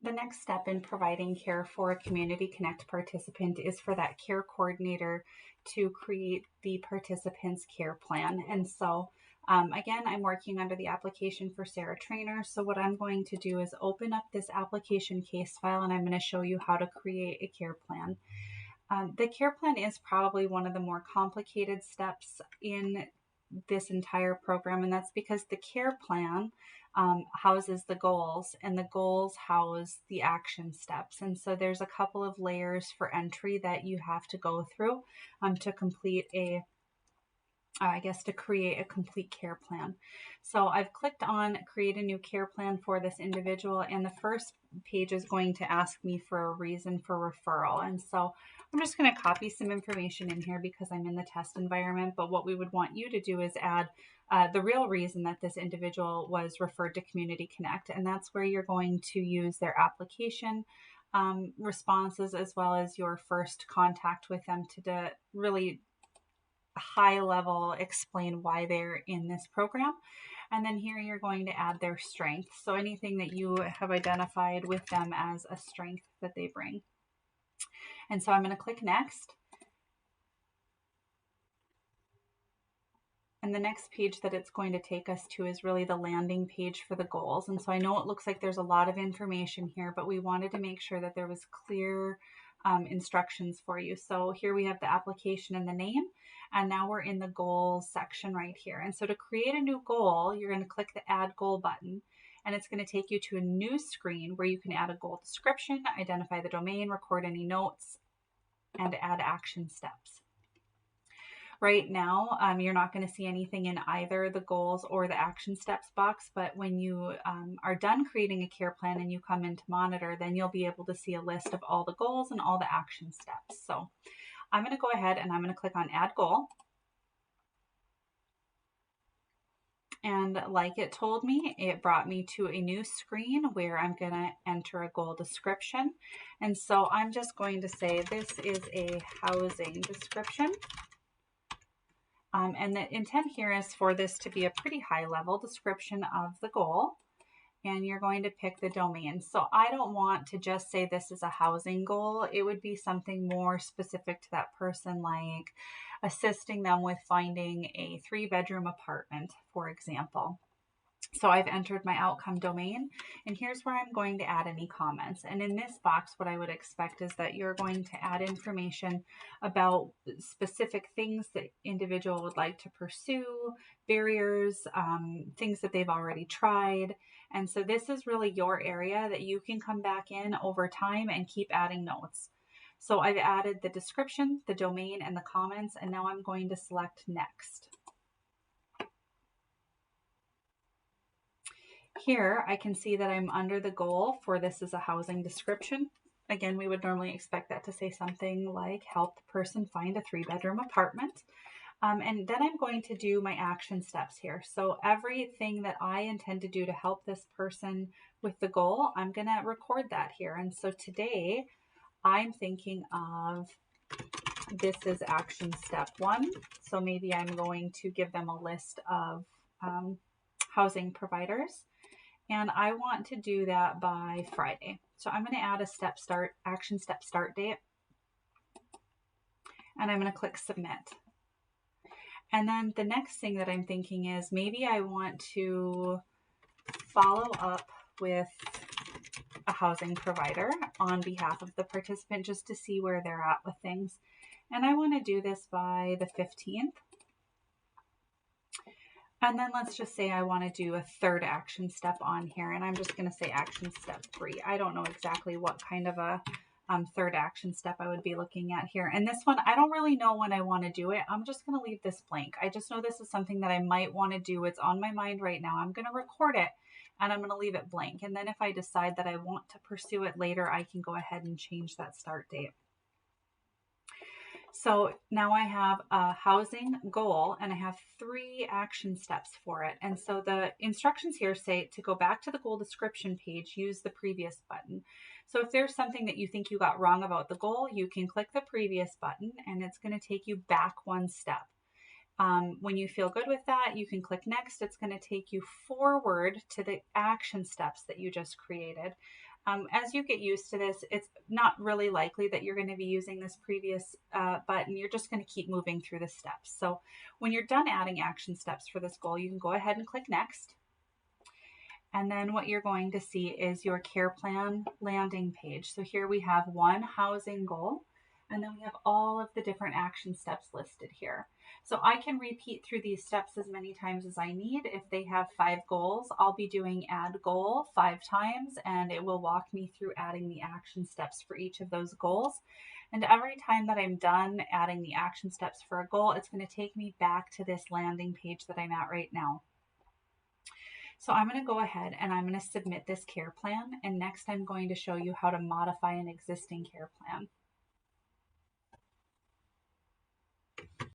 The next step in providing care for a Community Connect participant is for that care coordinator to create the participant's care plan. And so again, I'm working under the application for Sarah Trainer. So what I'm going to do is open up this application case file and I'm going to show you how to create a care plan. The care plan is probably one of the more complicated steps in this entire program, and that's because the care plan houses the goals, and the goals house the action steps. And so there's a couple of layers for entry that you have to go through to complete to create a complete care plan. So I've clicked on create a new care plan for this individual, and the first page is going to ask me for a reason for referral. And so I'm just going to copy some information in here because I'm in the test environment, but what we would want you to do is add the real reason that this individual was referred to Community Connect, and that's where you're going to use their application responses as well as your first contact with them to really high level explain why they're in this program. And then here you're going to add their strength. So anything that you have identified with them as a strength that they bring. And so I'm going to click next. And the next page that it's going to take us to is really the landing page for the goals. And so I know it looks like there's a lot of information here, but we wanted to make sure that there was clear instructions for you. So here we have the application and the name, and now we're in the goals section right here. And so to create a new goal, you're going to click the add goal button, and it's going to take you to a new screen where you can add a goal description, identify the domain, record any notes, and add action steps. Right now, you're not going to see anything in either the goals or the action steps box, but when you are done creating a care plan and you come into monitor, then you'll be able to see a list of all the goals and all the action steps. So I'm going to go ahead and I'm going to click on add goal. And like it told me, it brought me to a new screen where I'm going to enter a goal description. And so I'm just going to say this is a housing description. And the intent here is for this to be a pretty high level description of the goal. And you're going to pick the domain. So I don't want to just say this is a housing goal. It would be something more specific to that person, like assisting them with finding a 3-bedroom apartment, for example. So I've entered my outcome domain, and here's where I'm going to add any comments. And in this box, what I would expect is that you're going to add information about specific things that individual would like to pursue, barriers, things that they've already tried. And so this is really your area that you can come back in over time and keep adding notes. So I've added the description, the domain, and the comments, and now I'm going to select next. Here I can see that I'm under the goal for this is a housing description. Again, we would normally expect that to say something like help the person find a 3-bedroom apartment. And then I'm going to do my action steps here. So everything that I intend to do to help this person with the goal, I'm going to record that here. And so today I'm thinking of this is action step 1. So maybe I'm going to give them a list of housing providers. And I want to do that by Friday. So I'm going to add a action step start date. And I'm going to click submit. And then the next thing that I'm thinking is maybe I want to follow up with a housing provider on behalf of the participant just to see where they're at with things. And I want to do this by the 15th. And then let's just say I want to do a 3rd action step on here, and I'm just going to say action step 3. I don't know exactly what kind of a 3rd action step I would be looking at here. And this one, I don't really know when I want to do it. I'm just going to leave this blank. I just know this is something that I might want to do. It's on my mind right now. I'm going to record it and I'm going to leave it blank. And then if I decide that I want to pursue it later, I can go ahead and change that start date. So now I have a housing goal and I have 3 action steps for it. And so the instructions here say to go back to the goal description page, use the previous button. So if there's something that you think you got wrong about the goal, you can click the previous button and it's going to take you back 1 step. When you feel good with that, you can click next. It's going to take you forward to the action steps that you just created. As you get used to this, it's not really likely that you're going to be using this previous button. You're just going to keep moving through the steps. So when you're done adding action steps for this goal, you can go ahead and click next. And then what you're going to see is your care plan landing page. So here we have one housing goal, and then we have all of the different action steps listed here. So I can repeat through these steps as many times as I need. If they have 5 goals, I'll be doing add goal 5 times, and it will walk me through adding the action steps for each of those goals. And every time that I'm done adding the action steps for a goal, it's going to take me back to this landing page that I'm at right now. So I'm going to go ahead and I'm going to submit this care plan, and next I'm going to show you how to modify an existing care plan.